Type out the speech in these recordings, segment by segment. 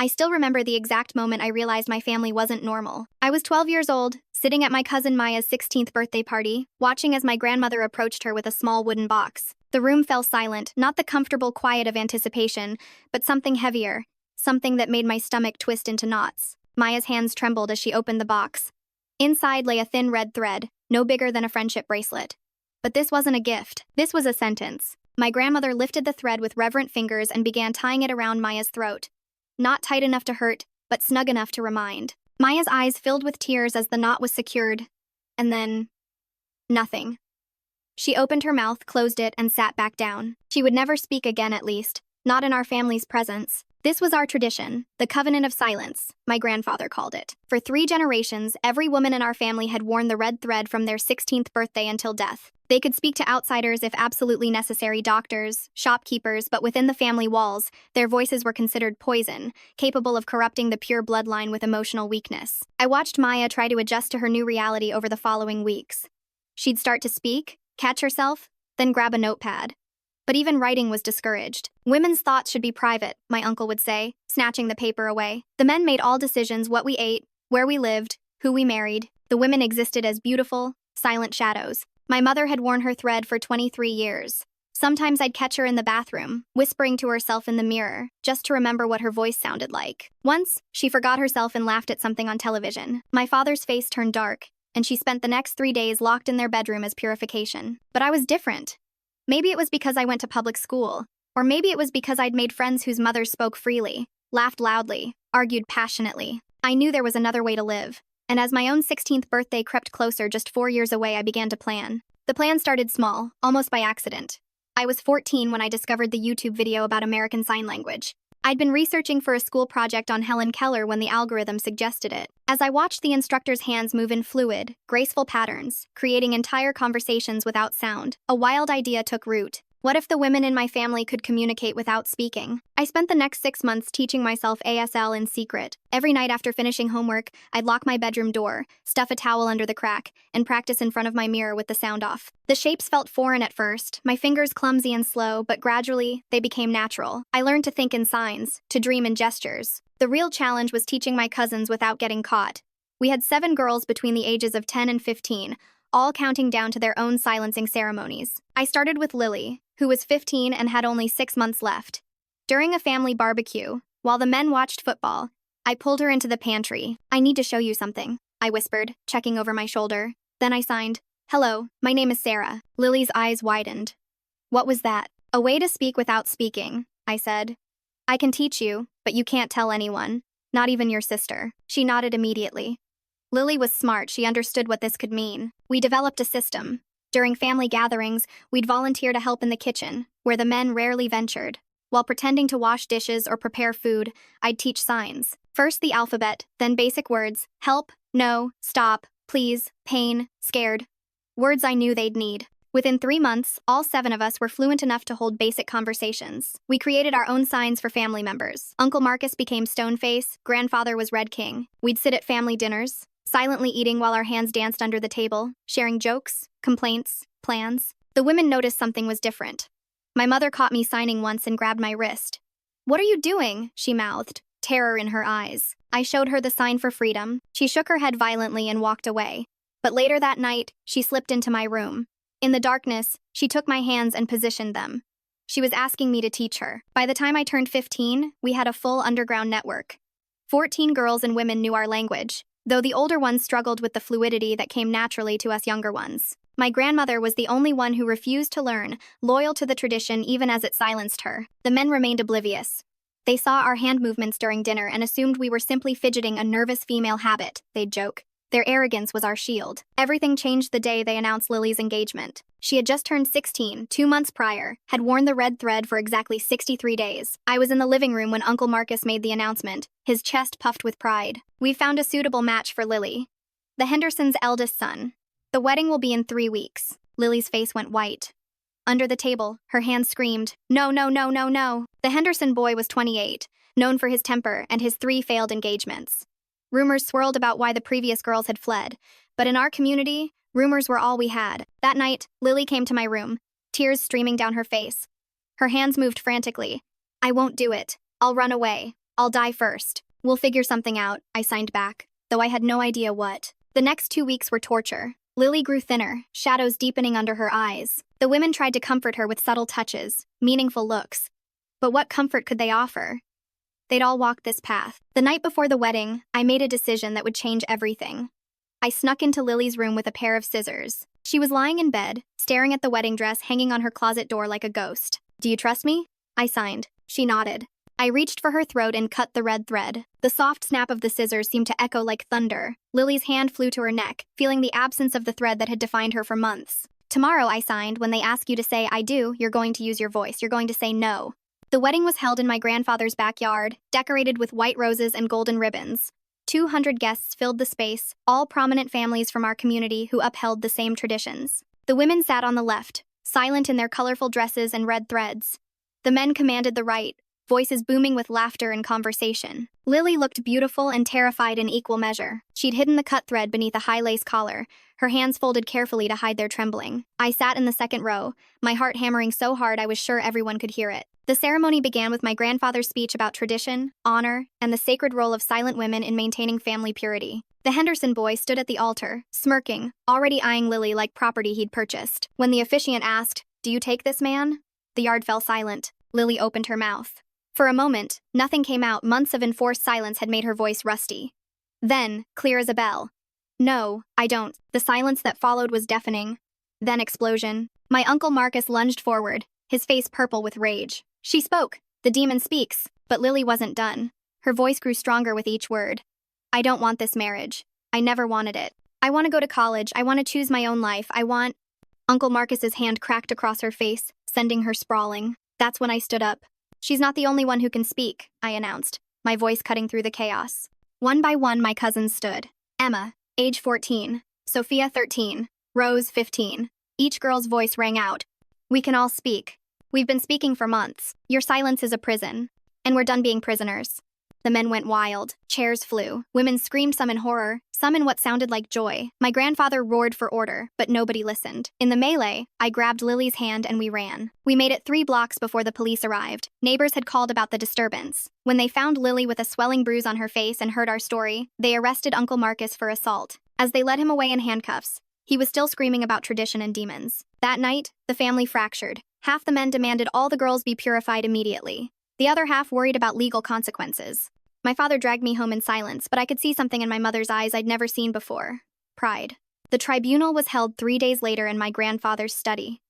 I still remember the exact moment I realized my family wasn't normal. I was 12 years old, sitting at my cousin Maya's 16th birthday party, watching as my grandmother approached her with a small wooden box. The room fell silent, not the comfortable quiet of anticipation, but something heavier, something that made my stomach twist into knots. Maya's hands trembled as she opened the box. Inside lay a thin red thread, no bigger than a friendship bracelet. But this wasn't a gift. This was a sentence. My grandmother lifted the thread with reverent fingers and began tying it around Maya's throat. Not tight enough to hurt, but snug enough to remind. Maya's eyes filled with tears as the knot was secured. And then, nothing. She opened her mouth, closed it, and sat back down. She would never speak again, at least, not in our family's presence. This was our tradition, the covenant of silence, my grandfather called it. For 3 generations, every woman in our family had worn the red thread from their 16th birthday until death. They could speak to outsiders if absolutely necessary, doctors, shopkeepers, but within the family walls, their voices were considered poison, capable of corrupting the pure bloodline with emotional weakness. I watched Maya try to adjust to her new reality over the following weeks. She'd start to speak, catch herself, then grab a notepad. But even writing was discouraged. Women's thoughts should be private, my uncle would say, snatching the paper away. The men made all decisions: what we ate, where we lived, who we married. The women existed as beautiful, silent shadows. My mother had worn her thread for 23 years. Sometimes I'd catch her in the bathroom, whispering to herself in the mirror, just to remember what her voice sounded like. Once, she forgot herself and laughed at something on television. My father's face turned dark, and she spent the next 3 days locked in their bedroom as purification. But I was different. Maybe it was because I went to public school, or maybe it was because I'd made friends whose mothers spoke freely, laughed loudly, argued passionately. I knew there was another way to live, and as my own 16th birthday crept closer just 4 years away, I began to plan. The plan started small, almost by accident. I was 14 when I discovered the YouTube video about American Sign Language. I'd been researching for a school project on Helen Keller when the algorithm suggested it. As I watched the instructor's hands move in fluid, graceful patterns, creating entire conversations without sound, a wild idea took root. What if the women in my family could communicate without speaking? I spent the next 6 months teaching myself ASL in secret. Every night after finishing homework, I'd lock my bedroom door, stuff a towel under the crack, and practice in front of my mirror with the sound off. The shapes felt foreign at first, my fingers clumsy and slow, but gradually, they became natural. I learned to think in signs, to dream in gestures. The real challenge was teaching my cousins without getting caught. We had 7 girls between the ages of 10 and 15, all counting down to their own silencing ceremonies. I started with Lily, who was 15 and had only 6 months left. During a family barbecue, while the men watched football, I pulled her into the pantry. "I need to show you something," I whispered, checking over my shoulder. Then I signed, "Hello, my name is Sarah." Lily's eyes widened. "What was that?" "A way to speak without speaking," I said. "I can teach you, but you can't tell anyone, not even your sister." She nodded immediately. Lily was smart. She understood what this could mean. We developed a system. During family gatherings, we'd volunteer to help in the kitchen, where the men rarely ventured. While pretending to wash dishes or prepare food, I'd teach signs. First the alphabet, then basic words: help, no, stop, please, pain, scared. Words I knew they'd need. Within 3 months, all 7 of us were fluent enough to hold basic conversations. We created our own signs for family members. Uncle Marcus became Stoneface, grandfather was Red King. We'd sit at family dinners, silently eating while our hands danced under the table, sharing jokes, complaints, plans. The women noticed something was different. My mother caught me signing once and grabbed my wrist. "What are you doing?" she mouthed, terror in her eyes. I showed her the sign for freedom. She shook her head violently and walked away. But later that night, she slipped into my room. In the darkness, she took my hands and positioned them. She was asking me to teach her. By the time I turned 15, we had a full underground network. 14 girls and women knew our language, though the older ones struggled with the fluidity that came naturally to us younger ones. My grandmother was the only one who refused to learn, loyal to the tradition even as it silenced her. The men remained oblivious. They saw our hand movements during dinner and assumed we were simply fidgeting, a nervous female habit, they'd joke. Their arrogance was our shield. Everything changed the day they announced Lily's engagement. She had just turned 16, 2 months prior, had worn the red thread for exactly 63 days. I was in the living room when Uncle Marcus made the announcement, his chest puffed with pride. "We found a suitable match for Lily. The Hendersons' eldest son. The wedding will be in 3 weeks." Lily's face went white. Under the table, her hands screamed, "No, no, no, no, no." The Henderson boy was 28, known for his temper and his 3 failed engagements. Rumors swirled about why the previous girls had fled, but in our community, rumors were all we had. That night, Lily came to my room, tears streaming down her face. Her hands moved frantically. "I won't do it. I'll run away. I'll die first. We'll figure something out, I signed back, though I had no idea what. The next 2 weeks were torture. Lily grew thinner, shadows deepening under her eyes. The women tried to comfort her with subtle touches, meaningful looks. But what comfort could they offer? They'd all walked this path. The night before the wedding, I made a decision that would change everything. I snuck into Lily's room with a pair of scissors. She was lying in bed, staring at the wedding dress hanging on her closet door like a ghost. Do you trust me? I signed. She nodded. I reached for her throat and cut the red thread. The soft snap of the scissors seemed to echo like thunder. Lily's hand flew to her neck, feeling the absence of the thread that had defined her for months. Tomorrow, I signed, when they ask you to say I do, you're going to use your voice. You're going to say no. The wedding was held in my grandfather's backyard, decorated with white roses and golden ribbons. 200 guests filled the space, all prominent families from our community who upheld the same traditions. The women sat on the left, silent in their colorful dresses and red threads. The men commanded the right, voices booming with laughter and conversation. Lily looked beautiful and terrified in equal measure. She'd hidden the cut thread beneath a high lace collar, her hands folded carefully to hide their trembling. I sat in the second row, my heart hammering so hard I was sure everyone could hear it. The ceremony began with my grandfather's speech about tradition, honor, and the sacred role of silent women in maintaining family purity. The Henderson boy stood at the altar, smirking, already eyeing Lily like property he'd purchased. When the officiant asked, "Do you take this man?" the yard fell silent. Lily opened her mouth. For a moment, nothing came out. Months of enforced silence had made her voice rusty. Then, clear as a bell. "No, I don't." The silence that followed was deafening. Then explosion. My Uncle Marcus lunged forward, his face purple with rage. She spoke. The demon speaks. But Lily wasn't done. Her voice grew stronger with each word. "I don't want this marriage. I never wanted it. I want to go to college. I want to choose my own life. I want—" Uncle Marcus's hand cracked across her face, sending her sprawling. That's when I stood up. "She's not the only one who can speak," I announced, my voice cutting through the chaos. One by one, my cousins stood. Emma, age 14. Sophia, 13. Rose, 15. Each girl's voice rang out. "We can all speak. We've been speaking for months. Your silence is a prison. And we're done being prisoners." The men went wild. Chairs flew. Women screamed, some in horror, some in what sounded like joy. My grandfather roared for order, but nobody listened. In the melee, I grabbed Lily's hand and we ran. We made it 3 blocks before the police arrived. Neighbors had called about the disturbance. When they found Lily with a swelling bruise on her face and heard our story, they arrested Uncle Marcus for assault. As they led him away in handcuffs, he was still screaming about tradition and demons. That night, the family fractured. Half the men demanded all the girls be purified immediately. The other half worried about legal consequences. My father dragged me home in silence, but I could see something in my mother's eyes I'd never seen before. Pride. The tribunal was held 3 days later in my grandfather's study.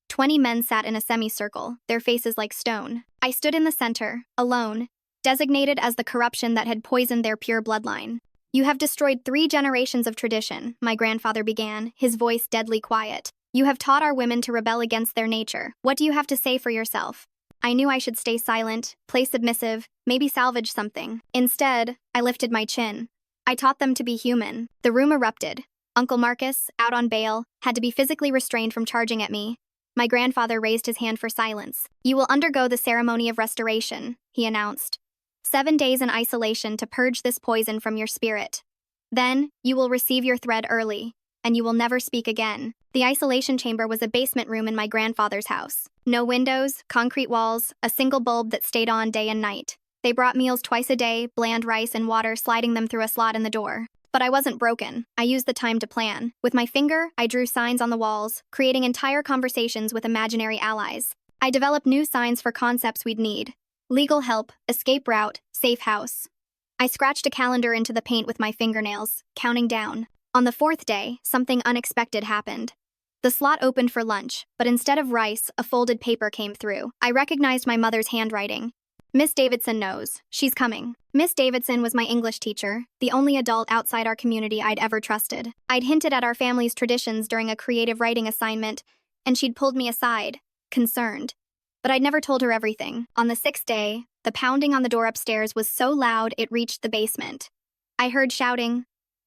20 men sat in a semicircle, their faces like stone. I stood in the center, alone, designated as the corruption that had poisoned their pure bloodline. "You have destroyed 3 generations of tradition," my grandfather began, his voice deadly quiet. "You have taught our women to rebel against their nature. What do you have to say for yourself?" I knew I should stay silent, play submissive, maybe salvage something. Instead, I lifted my chin. I taught them to be human. The room erupted. Uncle Marcus, out on bail, had to be physically restrained from charging at me. My grandfather raised his hand for silence. "You will undergo the ceremony of restoration," he announced. 7 days in isolation to purge this poison from your spirit. Then, you will receive your thread early, and you will never speak again. The isolation chamber was a basement room in my grandfather's house. No windows, concrete walls, a single bulb that stayed on day and night. They brought meals twice a day, bland rice and water, sliding them through a slot in the door. But I wasn't broken. I used the time to plan. With my finger, I drew signs on the walls, creating entire conversations with imaginary allies. I developed new signs for concepts we'd need. Legal help, escape route, safe house. I scratched a calendar into the paint with my fingernails, counting down. On the 4th day, something unexpected happened. The slot opened for lunch, but instead of rice, a folded paper came through. I recognized my mother's handwriting. "Miss Davidson knows. She's coming." Miss Davidson was my English teacher, the only adult outside our community I'd ever trusted. I'd hinted at our family's traditions during a creative writing assignment, and she'd pulled me aside, concerned. But I'd never told her everything. On the 6th day, the pounding on the door upstairs was so loud it reached the basement. I heard shouting,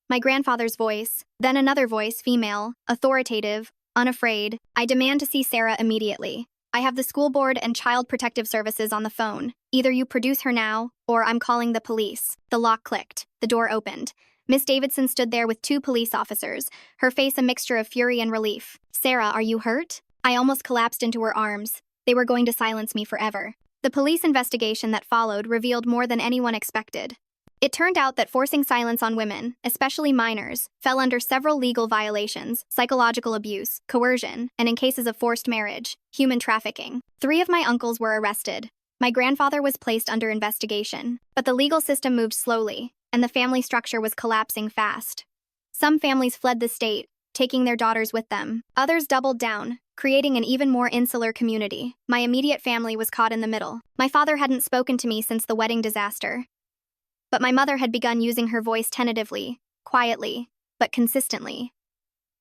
my grandfather's voice, then another voice, female, authoritative, unafraid. "I demand to see Sarah immediately. I have the school board and child protective services on the phone. Either you produce her now, or I'm calling the police." The lock clicked. The door opened. Miss Davidson stood there with 2 police officers, her face a mixture of fury and relief. "Sarah, are you hurt?" I almost collapsed into her arms. They were going to silence me forever. The police investigation that followed revealed more than anyone expected. It turned out that forcing silence on women, especially minors, fell under several legal violations: psychological abuse, coercion, and in cases of forced marriage, human trafficking. 3 of my uncles were arrested. My grandfather was placed under investigation, but the legal system moved slowly, and the family structure was collapsing fast. Some families fled the state, taking their daughters with them. Others doubled down, creating an even more insular community. My immediate family was caught in the middle. My father hadn't spoken to me since the wedding disaster, but my mother had begun using her voice tentatively, quietly, but consistently.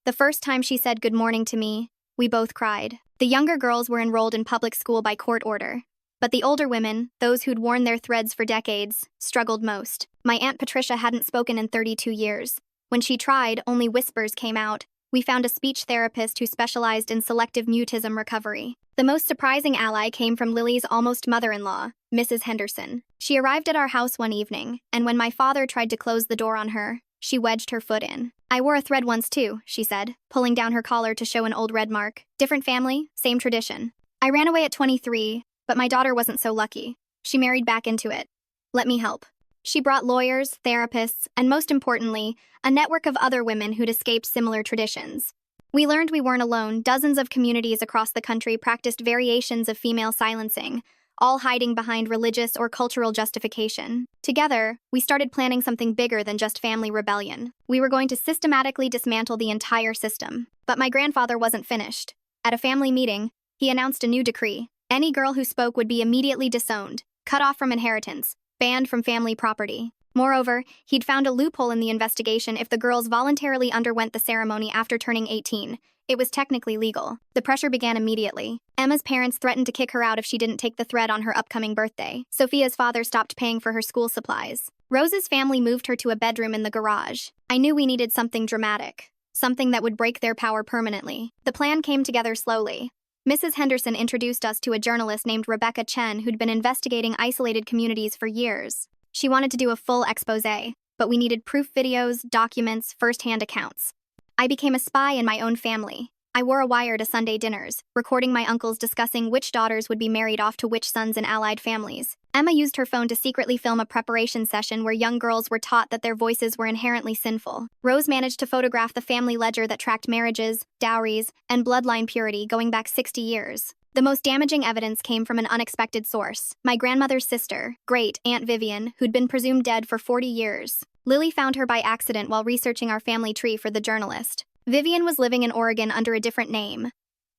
The first time she said good morning to me, we both cried. The younger girls were enrolled in public school by court order, but the older women, those who'd worn their threads for decades, struggled most. My Aunt Patricia hadn't spoken in 32 years. When she tried, only whispers came out. We found a speech therapist who specialized in selective mutism recovery. The most surprising ally came from Lily's almost mother-in-law, Mrs. Henderson. She arrived at our house one evening, and when my father tried to close the door on her, she wedged her foot in. "I wore a thread once too," she said, pulling down her collar to show an old red mark. "Different family, same tradition. I ran away at 23, but my daughter wasn't so lucky. She married back into it. Let me help." She brought lawyers, therapists, and most importantly, a network of other women who'd escaped similar traditions. We learned we weren't alone. Dozens of communities across the country practiced variations of female silencing, all hiding behind religious or cultural justification. Together, we started planning something bigger than just family rebellion. We were going to systematically dismantle the entire system. But my grandfather wasn't finished. At a family meeting, he announced a new decree. Any girl who spoke would be immediately disowned, cut off from inheritance, banned from family property. Moreover, he'd found a loophole in the investigation. If the girls voluntarily underwent the ceremony after turning 18, it was technically legal. The pressure began immediately. Emma's parents threatened to kick her out if she didn't take the thread on her upcoming birthday. Sophia's father stopped paying for her school supplies. Rose's family moved her to a bedroom in the garage. I knew we needed something dramatic, something that would break their power permanently. The plan came together slowly. Mrs. Henderson introduced us to a journalist named Rebecca Chen who'd been investigating isolated communities for years. She wanted to do a full exposé, but we needed proof videos, documents, first-hand accounts. I became a spy in my own family. I wore a wire to Sunday dinners, recording my uncles discussing which daughters would be married off to which sons in allied families. Emma used her phone to secretly film a preparation session where young girls were taught that their voices were inherently sinful. Rose managed to photograph the family ledger that tracked marriages, dowries, and bloodline purity going back 60 years. The most damaging evidence came from an unexpected source: my grandmother's sister, great Aunt Vivian, who'd been presumed dead for 40 years. Lily found her by accident while researching our family tree for the journalist. Vivian was living in Oregon under a different name.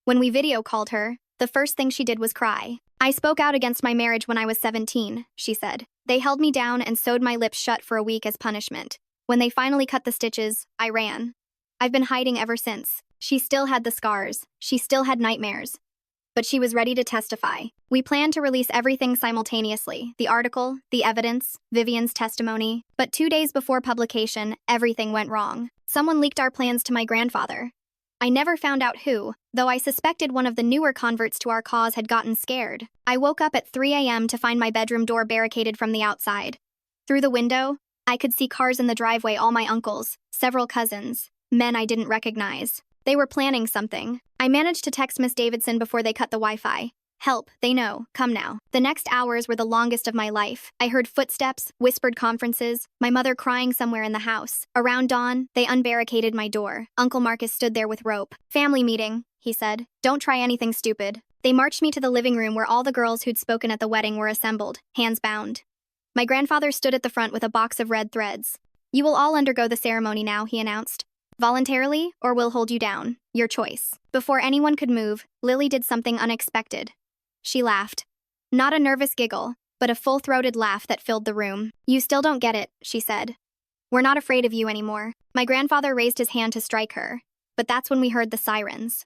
When we video called her, the first thing she did was cry. "I spoke out against my marriage when I was 17, she said. "They held me down and sewed my lips shut for a week as punishment. When they finally cut the stitches, I ran. I've been hiding ever since." She still had the scars. She still had nightmares. But she was ready to testify. We planned to release everything simultaneously: the article, the evidence, Vivian's testimony. But 2 days before publication, everything went wrong. Someone leaked our plans to my grandfather. I never found out who, though I suspected one of the newer converts to our cause had gotten scared. I woke up at 3 a.m. to find my bedroom door barricaded from the outside. Through the window, I could see cars in the driveway, all my uncles, several cousins, men I didn't recognize. They were planning something. I managed to text Miss Davidson before they cut the Wi-Fi. "Help, they know, come now." The next hours were the longest of my life. I heard footsteps, whispered conferences, my mother crying somewhere in the house. Around dawn, they unbarricaded my door. Uncle Marcus stood there with rope. "Family meeting," he said. "Don't try anything stupid." They marched me to the living room where all the girls who'd spoken at the wedding were assembled, hands bound. My grandfather stood at the front with a box of red threads. "You will all undergo the ceremony now," he announced. "Voluntarily, or we'll hold you down. Your choice." Before anyone could move, Lily did something unexpected. She laughed. Not a nervous giggle, but a full-throated laugh that filled the room. "You still don't get it," she said. "We're not afraid of you anymore." My grandfather raised his hand to strike her, but that's when we heard the sirens.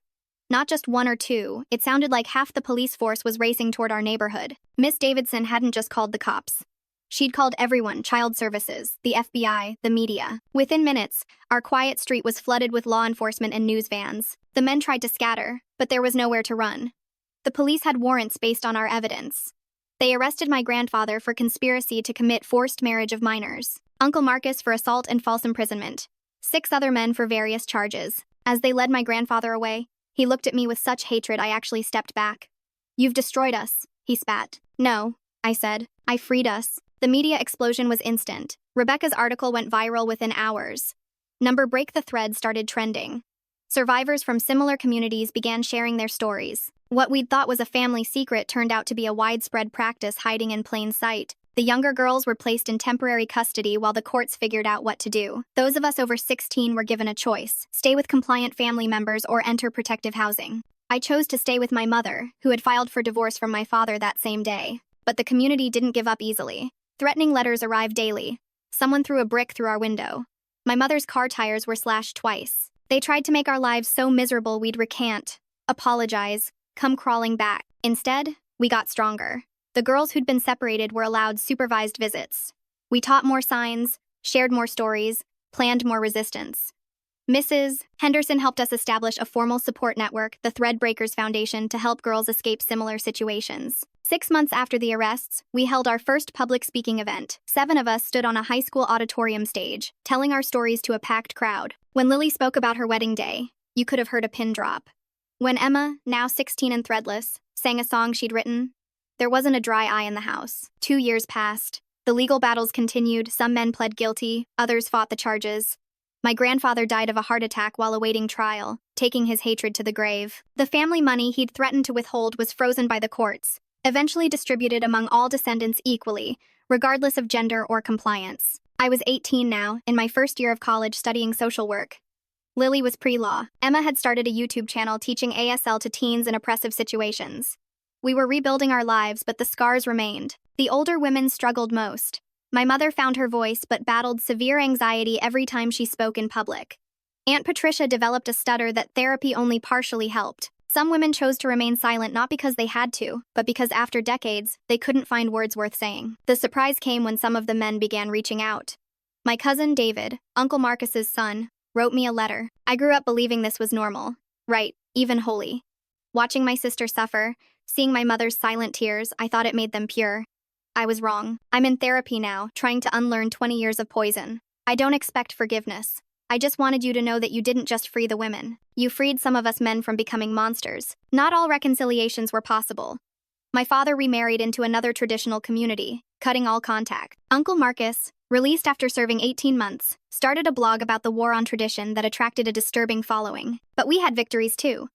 Not just one or two, it sounded like half the police force was racing toward our neighborhood. Miss Davidson hadn't just called the cops. She'd called everyone: child services, the FBI, the media. Within minutes, our quiet street was flooded with law enforcement and news vans. The men tried to scatter, but there was nowhere to run. The police had warrants based on our evidence. They arrested my grandfather for conspiracy to commit forced marriage of minors, Uncle Marcus for assault and false imprisonment, 6 other men for various charges. As they led my grandfather away, he looked at me with such hatred I actually stepped back. "You've destroyed us," he spat. No, I said. I freed us. The media explosion was instant. Rebecca's article went viral within hours. Number Break the Thread started trending. Survivors from similar communities began sharing their stories. What we'd thought was a family secret turned out to be a widespread practice hiding in plain sight. The younger girls were placed in temporary custody while the courts figured out what to do. Those of us over 16 were given a choice: stay with compliant family members or enter protective housing. I chose to stay with my mother, who had filed for divorce from my father that same day. But the community didn't give up easily. Threatening letters arrived daily. Someone threw a brick through our window. My mother's car tires were slashed twice. They tried to make our lives so miserable we'd recant, apologize, come crawling back. Instead, we got stronger. The girls who'd been separated were allowed supervised visits. We taught more signs, shared more stories, planned more resistance. Mrs. Henderson helped us establish a formal support network, the Threadbreakers Foundation, to help girls escape similar situations. 6 months after the arrests, we held our first public speaking event. 7 of us stood on a high school auditorium stage, telling our stories to a packed crowd. When Lily spoke about her wedding day, you could have heard a pin drop. When Emma, now 16 and threadless, sang a song she'd written, there wasn't a dry eye in the house. 2 years passed. The legal battles continued. Some men pled guilty, others fought the charges. My grandfather died of a heart attack while awaiting trial, taking his hatred to the grave. The family money he'd threatened to withhold was frozen by the courts, eventually distributed among all descendants equally, regardless of gender or compliance. I was 18 now, in my first year of college studying social work. Lily was pre-law. Emma had started a YouTube channel teaching ASL to teens in oppressive situations. We were rebuilding our lives, but the scars remained. The older women struggled most. My mother found her voice but battled severe anxiety every time she spoke in public. Aunt Patricia developed a stutter that therapy only partially helped. Some women chose to remain silent not because they had to, but because after decades, they couldn't find words worth saying. The surprise came when some of the men began reaching out. My cousin David, Uncle Marcus's son, wrote me a letter. I grew up believing this was normal, right, even holy. Watching my sister suffer, seeing my mother's silent tears, I thought it made them pure. I was wrong. I'm in therapy now, trying to unlearn 20 years of poison. I don't expect forgiveness. I just wanted you to know that you didn't just free the women. You freed some of us men from becoming monsters. Not all reconciliations were possible. My father remarried into another traditional community, cutting all contact. Uncle Marcus, released after serving 18 months, started a blog about the war on tradition that attracted a disturbing following. But we had victories too.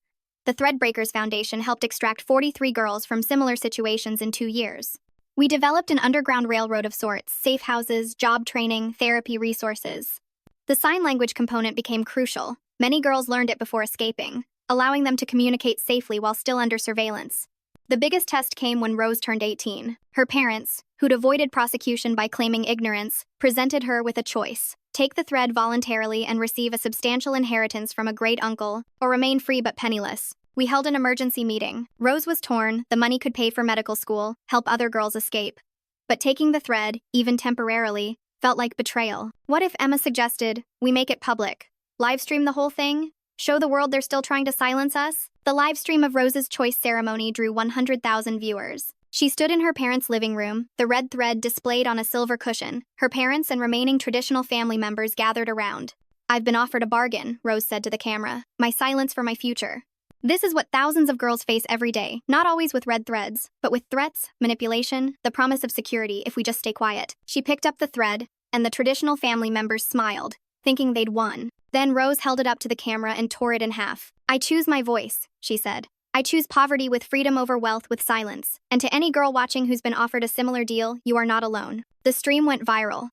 The Threadbreakers Foundation helped extract 43 girls from similar situations in 2 years. We developed an underground railroad of sorts: safe houses, job training, therapy resources. The sign language component became crucial. Many girls learned it before escaping, allowing them to communicate safely while still under surveillance. The biggest test came when Rose turned 18. Her parents, who'd avoided prosecution by claiming ignorance, presented her with a choice: take the thread voluntarily and receive a substantial inheritance from a great uncle, or remain free but penniless. We held an emergency meeting. Rose was torn. The money could pay for medical school, help other girls escape. But taking the thread, even temporarily, felt like betrayal. What if Emma suggested, we make it public? Livestream the whole thing? Show the world they're still trying to silence us? The livestream of Rose's choice ceremony drew 100,000 viewers. She stood in her parents' living room, the red thread displayed on a silver cushion. Her parents and remaining traditional family members gathered around. I've been offered a bargain, Rose said to the camera. My silence for my future. This is what thousands of girls face every day, not always with red threads, but with threats, manipulation, the promise of security if we just stay quiet. She picked up the thread, and the traditional family members smiled, thinking they'd won. Then Rose held it up to the camera and tore it in half. I choose my voice, she said. I choose poverty with freedom over wealth with silence. And to any girl watching who's been offered a similar deal, you are not alone. The stream went viral.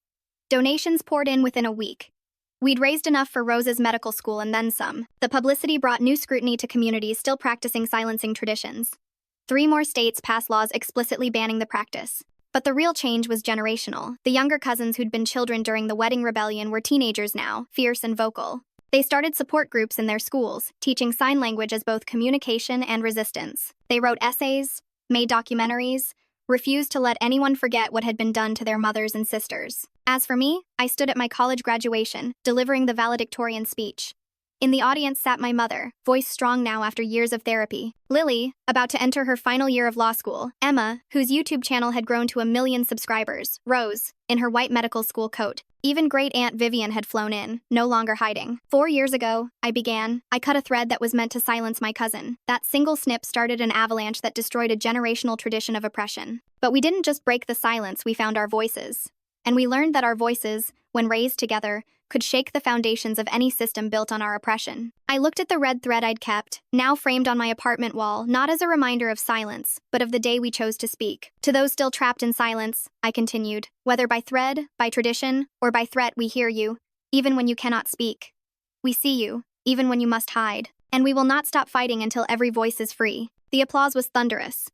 Donations poured in within a week. We'd raised enough for Rose's medical school and then some. The publicity brought new scrutiny to communities still practicing silencing traditions. 3 more states passed laws explicitly banning the practice. But the real change was generational. The younger cousins who'd been children during the wedding rebellion were teenagers now, fierce and vocal. They started support groups in their schools, teaching sign language as both communication and resistance. They wrote essays, made documentaries, refused to let anyone forget what had been done to their mothers and sisters. As for me, I stood at my college graduation, delivering the valedictorian speech. In the audience sat my mother, voice strong now after years of therapy. Lily, about to enter her final year of law school. Emma, whose YouTube channel had grown to 1 million subscribers. Rose, in her white medical school coat. Even great Aunt Vivian had flown in, no longer hiding. 4 years ago, I cut a thread that was meant to silence my cousin. That single snip started an avalanche that destroyed a generational tradition of oppression. But we didn't just break the silence, we found our voices. And we learned that our voices, when raised together, could shake the foundations of any system built on our oppression. I looked at the red thread I'd kept, now framed on my apartment wall, not as a reminder of silence, but of the day we chose to speak. To those still trapped in silence, I continued, whether by thread, by tradition, or by threat, we hear you, even when you cannot speak. We see you, even when you must hide. And we will not stop fighting until every voice is free. The applause was thunderous.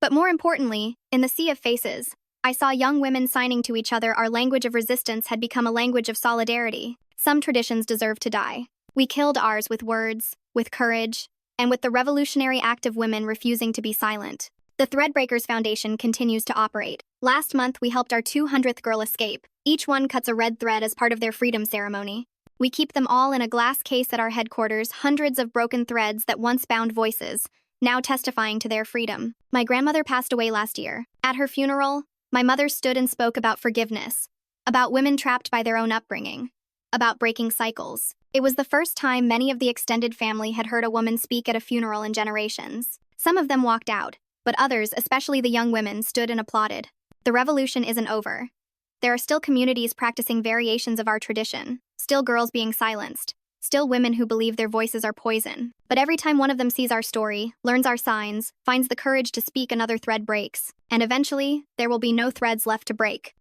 But more importantly, in the sea of faces, I saw young women signing to each other. Our language of resistance had become a language of solidarity. Some traditions deserve to die. We killed ours with words, with courage, and with the revolutionary act of women refusing to be silent. The Threadbreakers Foundation continues to operate. Last month, we helped our 200th girl escape. Each one cuts a red thread as part of their freedom ceremony. We keep them all in a glass case at our headquarters, hundreds of broken threads that once bound voices, now testifying to their freedom. My grandmother passed away last year. At her funeral, my mother stood and spoke about forgiveness, about women trapped by their own upbringing, about breaking cycles. It was the first time many of the extended family had heard a woman speak at a funeral in generations. Some of them walked out, but others, especially the young women, stood and applauded. The revolution isn't over. There are still communities practicing variations of our tradition, still girls being silenced, still women who believe their voices are poison. But every time one of them sees our story, learns our signs, finds the courage to speak, another thread breaks. And eventually, there will be no threads left to break.